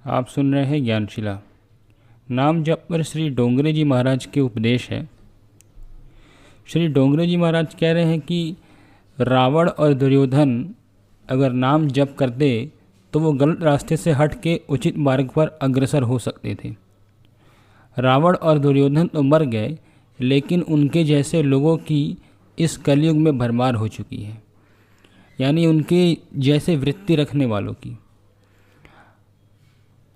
आप सुन रहे हैं ज्ञानशिला। नाम जप पर श्री डोंगरे जी महाराज के उपदेश है। श्री डोंगरे जी महाराज कह रहे हैं कि रावण और दुर्योधन अगर नाम जप करते तो वो गलत रास्ते से हट के उचित मार्ग पर अग्रसर हो सकते थे। रावण और दुर्योधन तो मर गए, लेकिन उनके जैसे लोगों की इस कलयुग में भरमार हो चुकी है, यानी उनके जैसे वृत्ति रखने वालों की।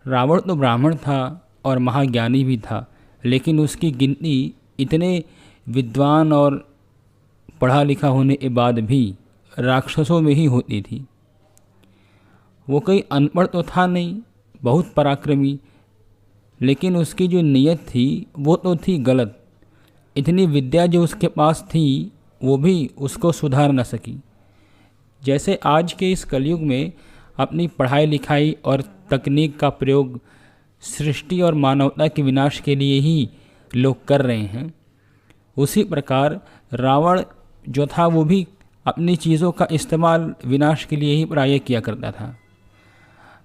रावण तो ब्राह्मण था और महाज्ञानी भी था, लेकिन उसकी गिनती इतने विद्वान और पढ़ा लिखा होने के बाद भी राक्षसों में ही होती थी। वो कोई अनपढ़ तो था नहीं, बहुत पराक्रमी, लेकिन उसकी जो नीयत थी वो तो थी गलत। इतनी विद्या जो उसके पास थी वो भी उसको सुधार न सकी। जैसे आज के इस कलयुग में अपनी पढ़ाई लिखाई और तकनीक का प्रयोग सृष्टि और मानवता के विनाश के लिए ही लोग कर रहे हैं, उसी प्रकार रावण जो था वो भी अपनी चीज़ों का इस्तेमाल विनाश के लिए ही प्राय किया करता था।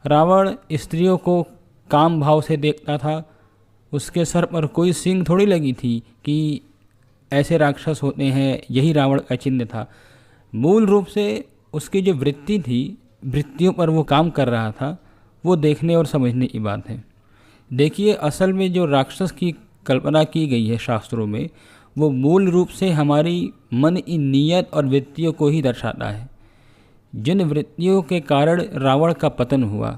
रावण स्त्रियों को काम भाव से देखता था। उसके सर पर कोई सींग थोड़ी लगी थी कि ऐसे राक्षस होते हैं, यही रावण का चिन्ह था। मूल रूप से उसकी जो वृत्ति थी, वृत्तियों पर वो काम कर रहा था, वो देखने और समझने की बात है। देखिए, असल में जो राक्षस की कल्पना की गई है शास्त्रों में, वो मूल रूप से हमारी मन की नीयत और वृत्तियों को ही दर्शाता है। जिन वृत्तियों के कारण रावण का पतन हुआ,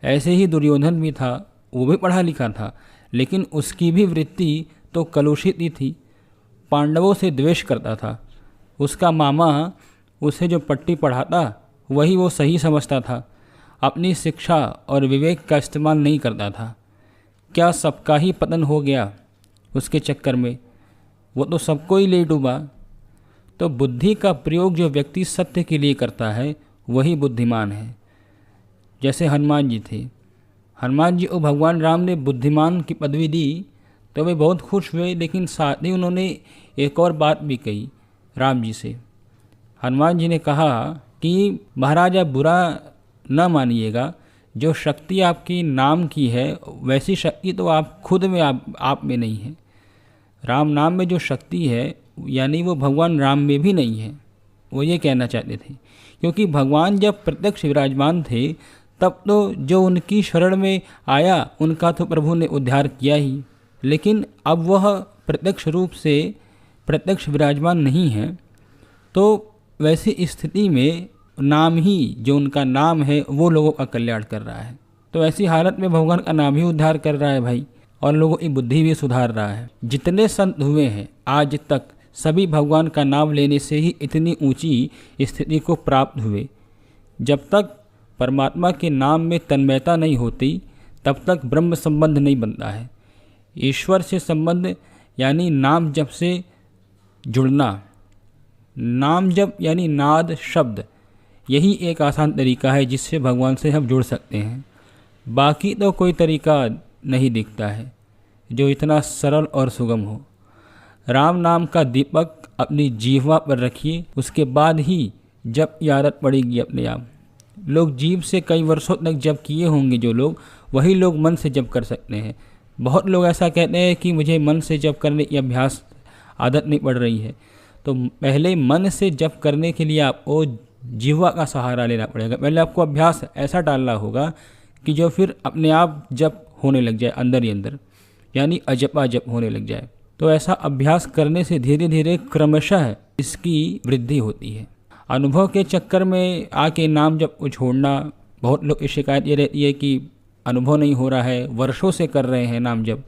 ऐसे ही दुर्योधन भी था। वो भी पढ़ा लिखा था, लेकिन उसकी भी वृत्ति तो कलुषित ही थी। पांडवों से द्वेष करता था। उसका मामा उसे जो पट्टी पढ़ाता वही वो सही समझता था। अपनी शिक्षा और विवेक का इस्तेमाल नहीं करता था। क्या सबका ही पतन हो गया उसके चक्कर में? वो तो सबको ही ले डूबा। तो बुद्धि का प्रयोग जो व्यक्ति सत्य के लिए करता है वही बुद्धिमान है। जैसे हनुमान जी थे। हनुमान जी को भगवान राम ने बुद्धिमान की पदवी दी तो वे बहुत खुश हुए, लेकिन साथ ही उन्होंने एक और बात भी कही राम जी से। हनुमान जी ने कहा कि महाराज आप बुरा न मानिएगा, जो शक्ति आपकी नाम की है वैसी शक्ति तो आप खुद में आप में नहीं है। राम नाम में जो शक्ति है यानी वो भगवान राम में भी नहीं है। वो ये कहना चाहते थे, क्योंकि भगवान जब प्रत्यक्ष विराजमान थे तब तो जो उनकी शरण में आया उनका तो प्रभु ने उद्धार किया ही, लेकिन अब वह प्रत्यक्ष रूप से प्रत्यक्ष विराजमान नहीं है। तो वैसी स्थिति में नाम ही, जो उनका नाम है, वो लोगों का कल्याण कर रहा है। तो ऐसी हालत में भगवान का नाम ही उद्धार कर रहा है भाई, और लोगों की बुद्धि भी सुधार रहा है। जितने संत हुए हैं आज तक, सभी भगवान का नाम लेने से ही इतनी ऊंची स्थिति को प्राप्त हुए। जब तक परमात्मा के नाम में तन्मयता नहीं होती तब तक ब्रह्म संबंध नहीं बनता है। ईश्वर से संबंध यानी नाम जप से जुड़ना। नाम जप यानी नाद शब्द, यही एक आसान तरीका है जिससे भगवान से हम जुड़ सकते हैं। बाकी तो कोई तरीका नहीं दिखता है जो इतना सरल और सुगम हो। राम नाम का दीपक अपनी जीह्वा पर रखिए, उसके बाद ही जप की आदत पड़ेगी अपने आप। लोग जीभ से कई वर्षों तक जप किए होंगे जो लोग, वही लोग मन से जप कर सकते हैं। बहुत लोग ऐसा कहते हैं कि मुझे मन से जप करने की अभ्यास आदत नहीं पड़ रही है। तो पहले मन से जप करने के लिए आपको जीह्वा का सहारा लेना पड़ेगा। पहले आपको अभ्यास ऐसा डालना होगा कि जो फिर अपने आप जप होने लग जाए अंदर ही अंदर, यानी अजपा जप होने लग जाए। तो ऐसा अभ्यास करने से धीरे धीरे क्रमशः इसकी वृद्धि होती है। अनुभव के चक्कर में आके नाम जप को छोड़ना, बहुत लोग की शिकायत ये रहती है कि अनुभव नहीं हो रहा है, वर्षों से कर रहे हैं नाम जप,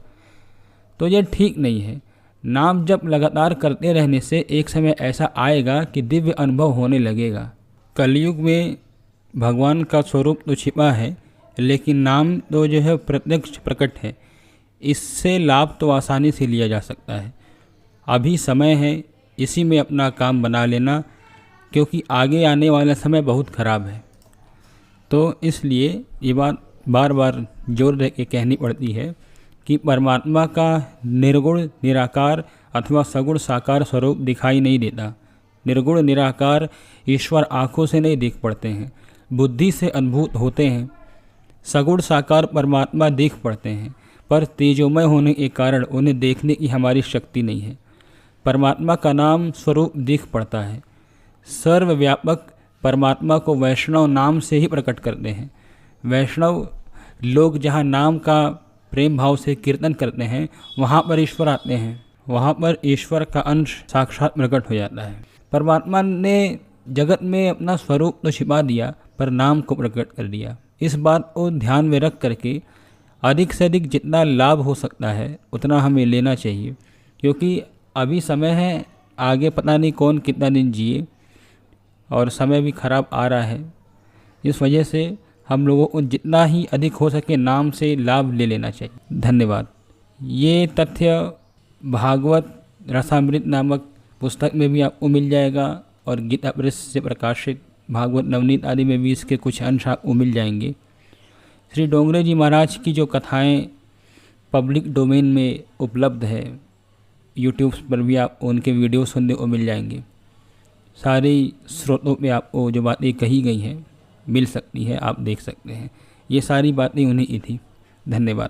तो ये ठीक नहीं है। नाम जप लगातार करते रहने से एक समय ऐसा आएगा कि दिव्य अनुभव होने लगेगा। कलयुग में भगवान का स्वरूप तो छिपा है, लेकिन नाम तो जो है प्रत्यक्ष प्रकट है। इससे लाभ तो आसानी से लिया जा सकता है। अभी समय है, इसी में अपना काम बना लेना, क्योंकि आगे आने वाला समय बहुत ख़राब है। तो इसलिए ये बात बार बार जोर दे के कहनी पड़ती है कि परमात्मा का निर्गुण निराकार अथवा सगुण साकार स्वरूप दिखाई नहीं देता, निर्गुण निराकार ईश्वर आँखों से नहीं देख पड़ते हैं, बुद्धि से अनुभूत होते हैं। सगुण साकार परमात्मा देख पड़ते हैं, पर तेजोमय होने के कारण उन्हें देखने की हमारी शक्ति नहीं है। परमात्मा का नाम स्वरूप दिख पड़ता है। सर्वव्यापक परमात्मा को वैष्णव नाम से ही प्रकट करते हैं। वैष्णव लोग जहाँ नाम का प्रेम भाव से कीर्तन करते हैं, वहाँ पर ईश्वर आते हैं, वहाँ पर ईश्वर का अंश साक्षात प्रकट हो जाता है। परमात्मा ने जगत में अपना स्वरूप तो छिपा दिया, पर नाम को प्रकट कर दिया। इस बात को ध्यान में रख करके अधिक से अधिक जितना लाभ हो सकता है उतना हमें लेना चाहिए, क्योंकि अभी समय है, आगे पता नहीं कौन कितना दिन जिए और समय भी खराब आ रहा है। इस वजह से हम लोगों को जितना ही अधिक हो सके नाम से लाभ ले लेना चाहिए। धन्यवाद। ये तथ्य भागवत रसामृत नामक पुस्तक में भी आपको मिल जाएगा और गीता प्रेस से प्रकाशित भागवत नवनीत आदि में भी इसके कुछ अंश आपको मिल जाएंगे। श्री डोंगरे जी महाराज की जो कथाएं पब्लिक डोमेन में उपलब्ध है, यूट्यूब पर भी आप उनके वीडियो सुनने को मिल जाएंगे। सारी स्रोतों में आपको जो बातें कही गई हैं मिल सकती है, आप देख सकते हैं। ये सारी बातें उन्हीं की थी। धन्यवाद।